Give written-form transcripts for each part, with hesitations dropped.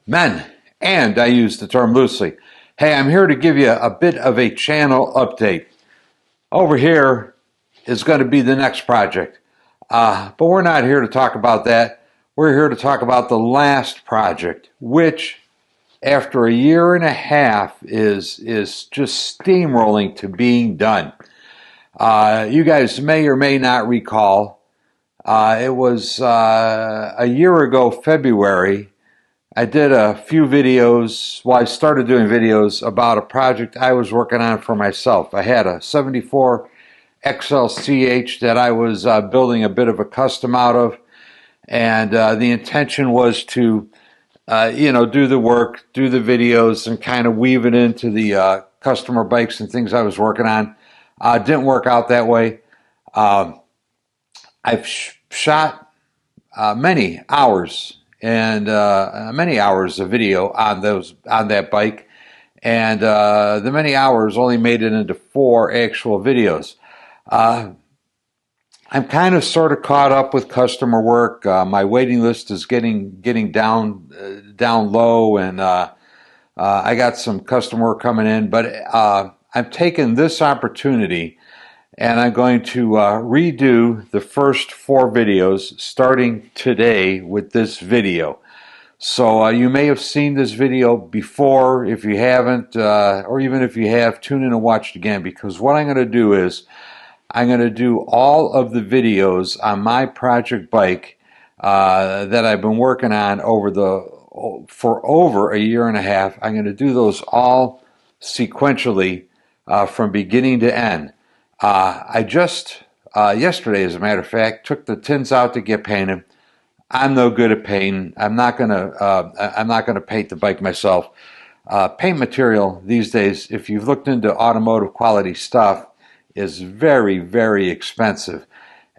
men, and I use the term loosely. Hey, I'm here to give you a bit of a channel update. Over here is going to be the next project, but we're not here to talk about that. We're here to talk about the last project, which after a year and a half is just steamrolling to being done. You guys may or may not recall, it was a year ago, February, I did a few videos, well, I started doing videos about a project I was working on for myself. I had a 74 XLCH that I was building a bit of a custom out of, and the intention was to, do the work, do the videos, and kind of weave it into the customer bikes and things I was working on. Didn't work out that way. I've shot many hours and many hours of video on that bike, and the many hours only made it into 4 actual videos. I'm kind of sort of caught up with customer work. My waiting list is getting down low, and I got some customer work coming in. But I'm taking this opportunity, and I'm going to redo the first 4 videos starting today with this video. So you may have seen this video before. If you haven't, or even if you have, tune in and watch it again, because what I'm going to do is I'm going to do all of the videos on my project bike that I've been working on for over a year and a half. I'm going to do those all sequentially from beginning to end. I just yesterday, as a matter of fact, took the tins out to get painted. I'm no good at painting. I'm not gonna paint the bike myself. Paint material these days, if you've looked into automotive quality stuff, is very, very expensive.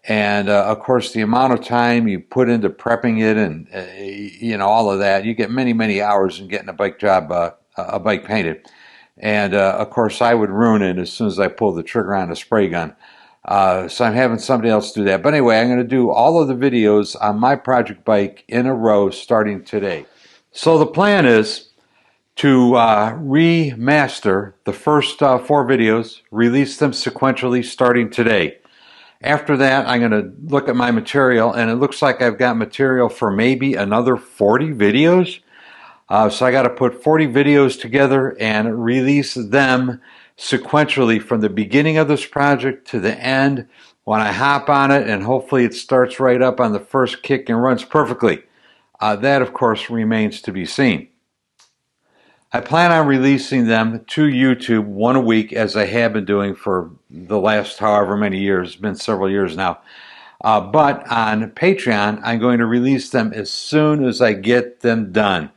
And of course, the amount of time you put into prepping it, and all of that, you get many, many hours in getting a bike painted. And of course, I would ruin it as soon as I pull the trigger on a spray gun. So I'm having somebody else do that. But anyway, I'm going to do all of the videos on my project bike in a row starting today. So the plan is to remaster the first 4 videos, release them sequentially starting today. After that, I'm going to look at my material, and it looks like I've got material for maybe another 40 videos. So I got to put 40 videos together and release them sequentially from the beginning of this project to the end when I hop on it, and hopefully it starts right up on the first kick and runs perfectly. That, of course, remains to be seen. I plan on releasing them to YouTube 1 a week, as I have been doing for the last however many years. It's been several years now. But on Patreon, I'm going to release them as soon as I get them done.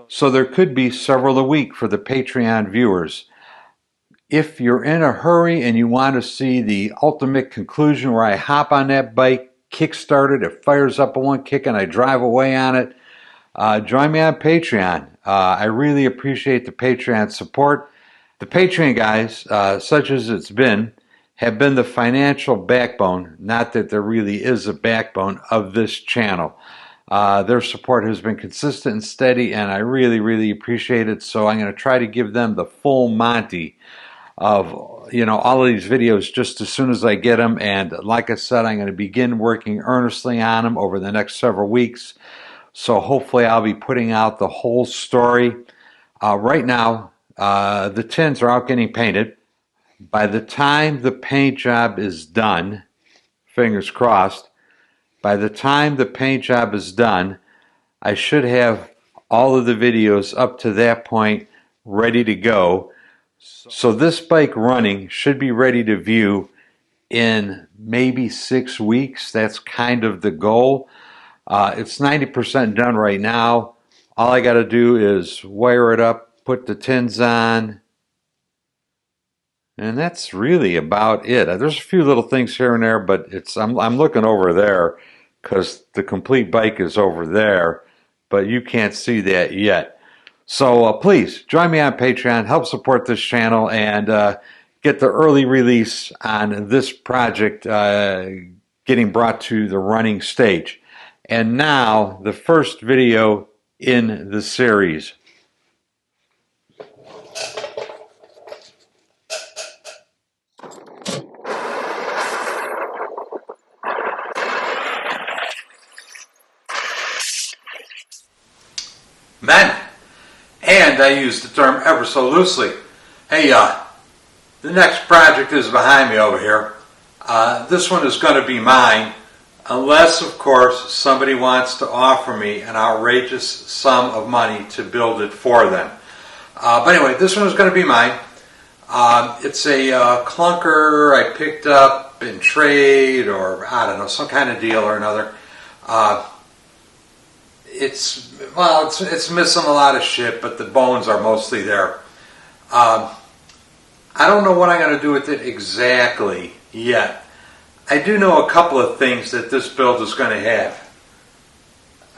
So there could be several a week for the Patreon viewers. If you're in a hurry and you want to see the ultimate conclusion where I hop on that bike, kickstart it, it fires up in 1 kick, and I drive away on it, join me on Patreon. I really appreciate the Patreon support. The Patreon guys, such as it's been, have been the financial backbone, not that there really is a backbone, of this channel. Their support has been consistent and steady, and I really, really appreciate it. So I'm going to try to give them the full Monty of all of these videos just as soon as I get them. And like I said, I'm going to begin working earnestly on them over the next several weeks. So hopefully I'll be putting out the whole story. Right now, the tins are out getting painted. By the time the paint job is done, fingers crossed, by the time the paint job is done, I should have all of the videos up to that point ready to go. So this bike running should be ready to view in maybe 6 weeks. That's kind of the goal. It's 90% done right now. All I got to do is wire it up, put the tins on, and that's really about it. There's a few little things here and there, but I'm looking over there because the complete bike is over there, but you can't see that yet. So please join me on Patreon, help support this channel, and get the early release on this project getting brought to the running stage. And now the first video in the series. Men, and I use the term ever so loosely. Hey, the next project is behind me over here. This one is going to be mine, unless, of course, somebody wants to offer me an outrageous sum of money to build it for them. But anyway, this one is going to be mine. It's a clunker I picked up in trade, or I don't know, some kind of deal or another. It's missing a lot of shit, but the bones are mostly there. I don't know what I'm going to do with it exactly yet. I do know a couple of things that this build is going to have.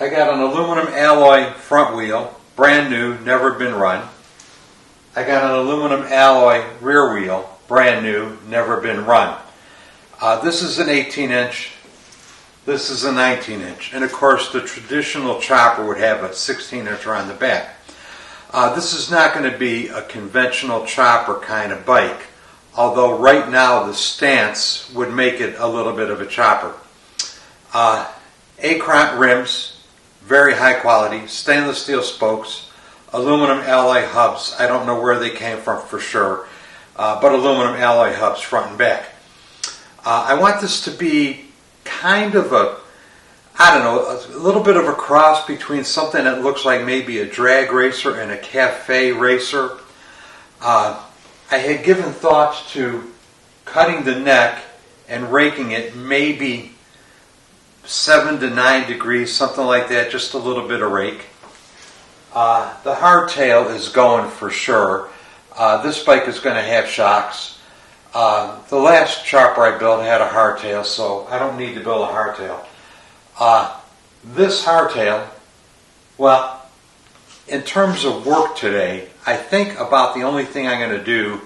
I got an aluminum alloy front wheel, brand new, never been run. I got an aluminum alloy rear wheel, brand new, never been run. This is an 18-inch. This is a 19-inch. And of course, the traditional chopper would have a 16-incher on the back. This is not going to be a conventional chopper kind of bike, although right now the stance would make it a little bit of a chopper. Acront rims, very high quality, stainless steel spokes, aluminum alloy hubs. I don't know where they came from for sure, but aluminum alloy hubs front and back. I want this to be kind of a little bit of a cross between something that looks like maybe a drag racer and a cafe racer. I had given thought to cutting the neck and raking it maybe 7 to 9 degrees, something like that, just a little bit of rake. The hardtail is going for sure. This bike is going to have shocks. The last chopper I built had a hardtail, so I don't need to build a hardtail. This hardtail, well, in terms of work today, I think about the only thing I'm going to do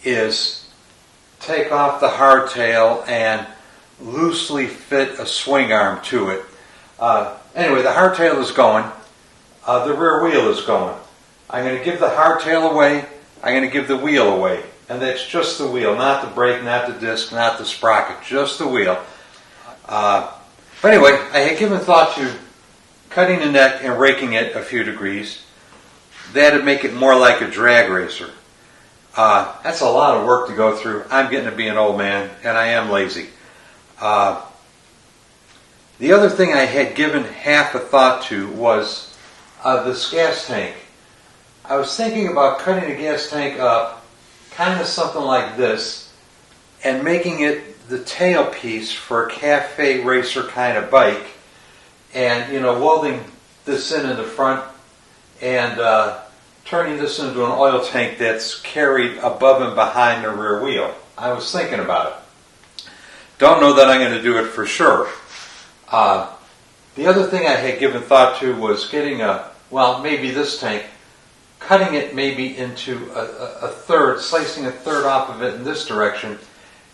is take off the hardtail and loosely fit a swing arm to it. Anyway, the hardtail is going. The rear wheel is going. I'm going to give the hardtail away. I'm going to give the wheel away. And that's just the wheel, not the brake, not the disc, not the sprocket, just the wheel. But anyway, I had given thought to cutting the neck and raking it a few degrees. That'd make it more like a drag racer. That's a lot of work to go through. I'm getting to be an old man, and I am lazy. The other thing I had given half a thought to was this gas tank. I was thinking about cutting the gas tank up kind of something like this and making it the tailpiece for a cafe racer kind of bike, and welding this in the front and turning this into an oil tank that's carried above and behind the rear wheel. I was thinking about it. Don't know that I'm going to do it for sure. The other thing I had given thought to was getting maybe this tank, cutting it maybe into a third, slicing a third off of it in this direction,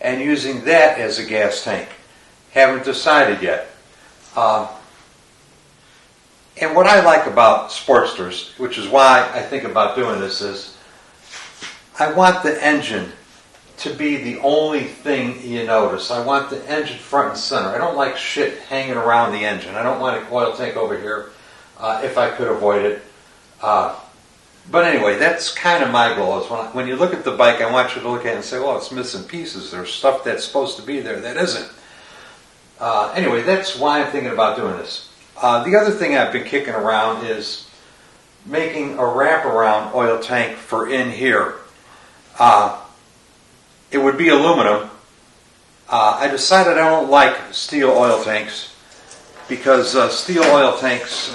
and using that as a gas tank. Haven't decided yet. And what I like about Sportsters, which is why I think about doing this, is I want the engine to be the only thing you notice. I want the engine front and center. I don't like shit hanging around the engine. I don't want an oil tank over here if I could avoid it. But anyway, that's kind of my goal. Is when you look at the bike, I want you to look at it and say, well, it's missing pieces. There's stuff that's supposed to be there that isn't. Anyway, that's why I'm thinking about doing this. The other thing I've been kicking around is making a wraparound oil tank for in here. It would be aluminum. I decided I don't like steel oil tanks because steel oil tanks,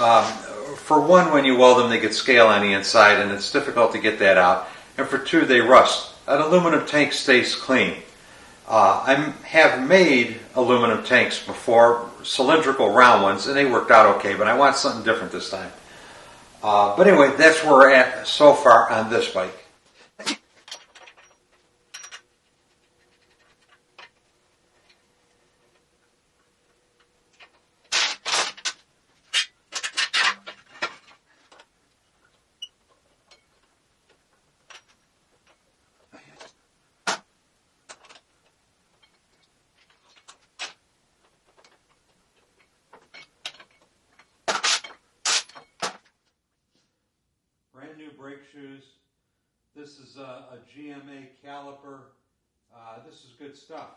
for one, when you weld them, they get scale on the inside and it's difficult to get that out. And for two, they rust. An aluminum tank stays clean. I have made aluminum tanks before, cylindrical round ones, and they worked out okay, but I want something different this time. But anyway, that's where we're at so far on this bike. brake shoes. This is a GMA caliper. This is good stuff.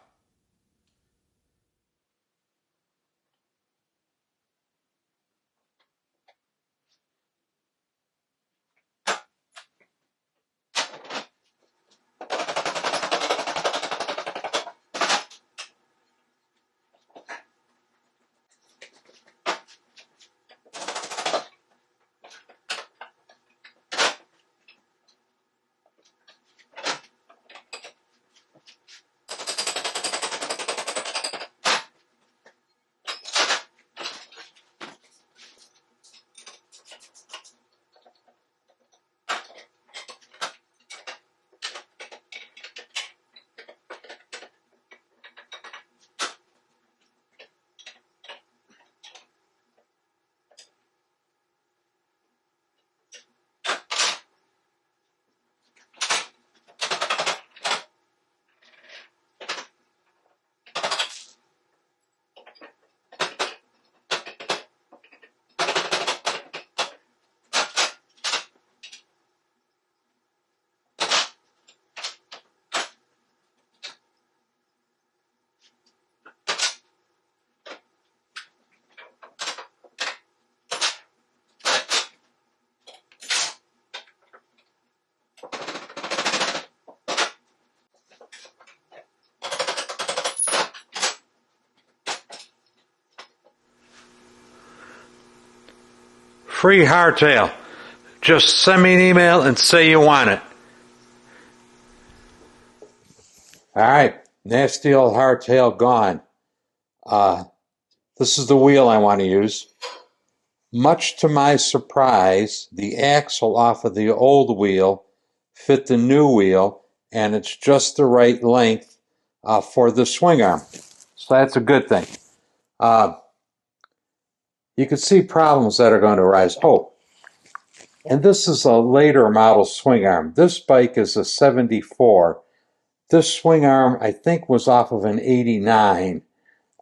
Free hardtail. Just send me an email and say you want it. All right, nasty old hardtail gone. This is the wheel I want to use. Much to my surprise, the axle off of the old wheel fit the new wheel, and it's just the right length for the swing arm. So that's a good thing. You can see problems that are going to arise. Oh, and this is a later model swing arm. This bike is a 74. This swing arm, I think, was off of an 89.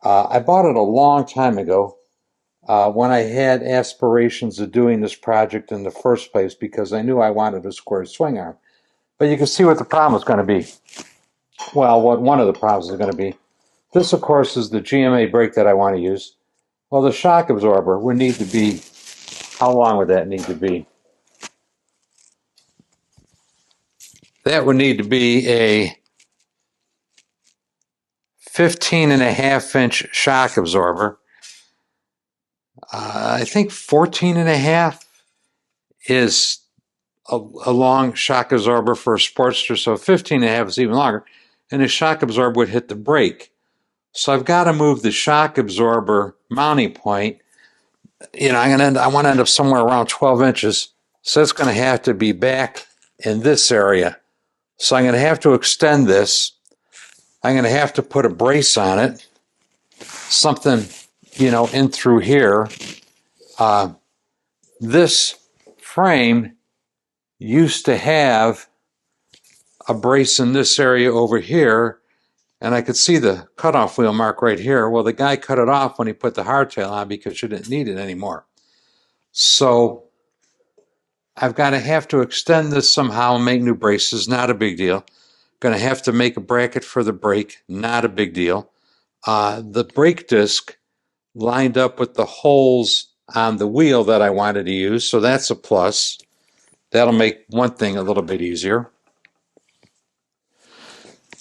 I bought it a long time ago when I had aspirations of doing this project in the first place because I knew I wanted a square swing arm. But you can see what the problem is going to be. Well, what one of the problems is going to be. This, of course, is the GMA brake that I want to use. Well, the shock absorber would need to be, how long would that need to be? That would need to be a 15.5-inch shock absorber. I think 14.5 is a long shock absorber for a Sportster, so 15.5 is even longer, and the shock absorber would hit the brake. So I've got to move the shock absorber mounting point. You know, I want to end up somewhere around 12 inches, so it's going to have to be back in this area. So I'm going to have to extend this. I'm going to have to put a brace on it, something, you know, in through here. This frame used to have a brace in this area over here, and I could see the cutoff wheel mark right here. Well, the guy cut it off when he put the hardtail on because you didn't need it anymore. So I've got to have to extend this somehow and make new braces. Not a big deal. Going to have to make a bracket for the brake. Not a big deal. The brake disc lined up with the holes on the wheel that I wanted to use, so that's a plus. That'll make one thing a little bit easier.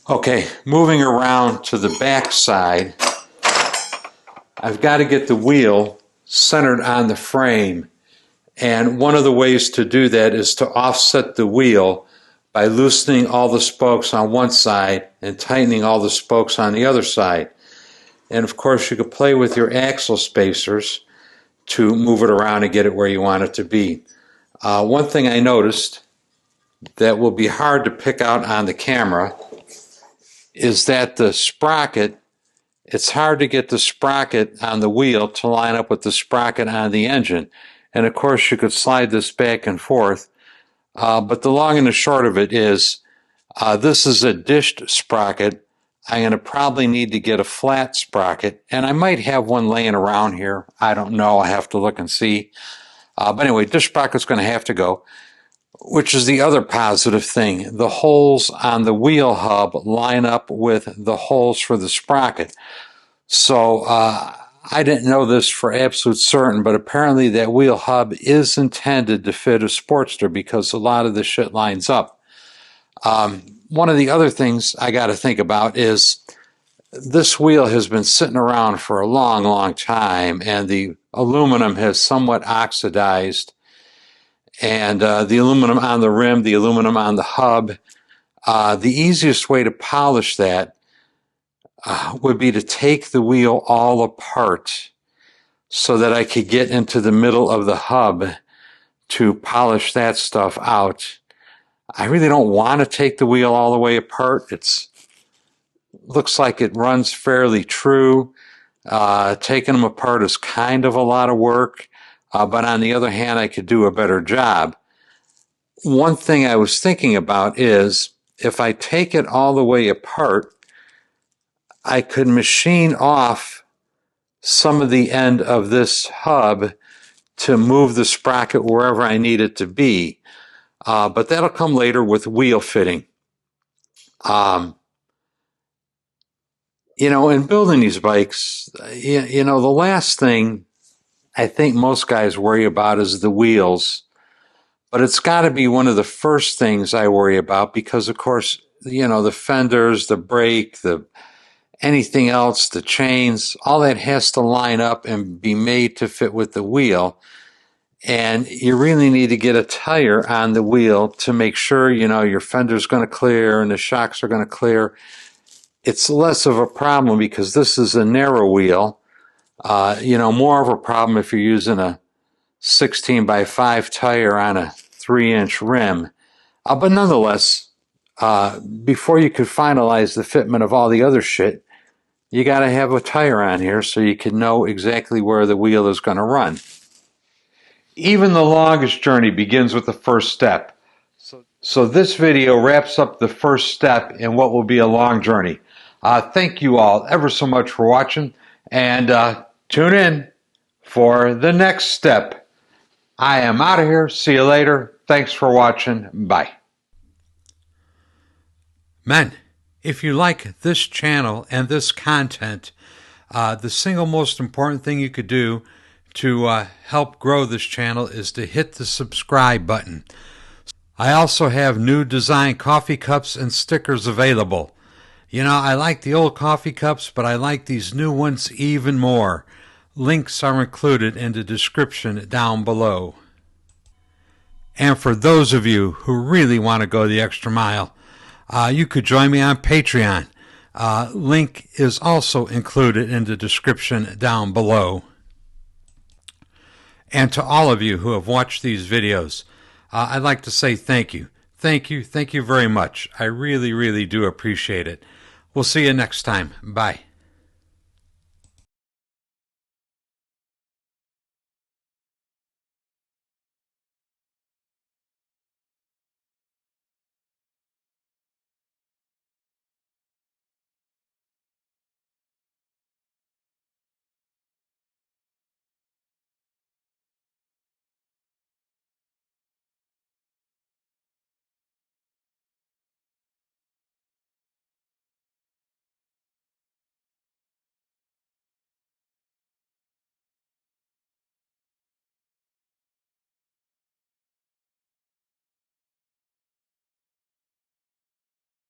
Okay, moving around to the back side, I've got to get the wheel centered on the frame. And one of the ways to do that is to offset the wheel by loosening all the spokes on one side and tightening all the spokes on the other side. And of course, you could play with your axle spacers to move it around and get it where you want it to be. One thing I noticed that will be hard to pick out on the camera is that the sprocket, it's hard to get the sprocket on the wheel to line up with the sprocket on the engine. And of course, you could slide this back and forth. But the long and the short of it is, this is a dished sprocket. I'm going to probably need to get a flat sprocket. And I might have one laying around here. I don't know. I have to look and see. But anyway, dish sprocket's going to have to go. which is the other positive thing. The holes on the wheel hub line up with the holes for the sprocket. So I didn't know this for absolute certain, but apparently that wheel hub is intended to fit a Sportster because a lot of the shit lines up. One of the other things I got to think about is this wheel has been sitting around for a long, long time, and the aluminum has somewhat oxidized. And the aluminum on the rim, the aluminum on the hub, the easiest way to polish that would be to take the wheel all apart so that I could get into the middle of the hub to polish that stuff out. I really don't want to take the wheel all the way apart. It looks like it runs fairly true. Taking them apart is kind of a lot of work, but on the other hand, I could do a better job. One thing I was thinking about is if I take it all the way apart, I could machine off some of the end of this hub to move the sprocket wherever I need it to be. But that'll come later with wheel fitting. In building these bikes, the last thing I think most guys worry about is the wheels. But it's got to be one of the first things I worry about because, of course, the fenders, the brake, anything else, the chains, all that has to line up and be made to fit with the wheel. And you really need to get a tire on the wheel to make sure, your fender's going to clear and the shocks are going to clear. It's less of a problem because this is a narrow wheel. More of a problem if you're using a 16x5 tire on a 3-inch rim. But nonetheless, before you could finalize the fitment of all the other shit, you got to have a tire on here so you can know exactly where the wheel is going to run. Even the longest journey begins with the first step. So this video wraps up the first step in what will be a long journey. Thank you all ever so much for watching, and tune in for the next step. I am out of here. See you later. Thanks for watching. Bye. Men, if you like this channel and this content, the single most important thing you could do to help grow this channel is to hit the subscribe button. I also have new design coffee cups and stickers available. I like the old coffee cups, but I like these new ones even more. Links are included in the description down below. And for those of you who really want to go the extra mile, you could join me on Patreon. Link is also included in the description down below. And to all of you who have watched these videos, I'd like to say thank you. Thank you very much. I really, really do appreciate it. We'll see you next time. Bye.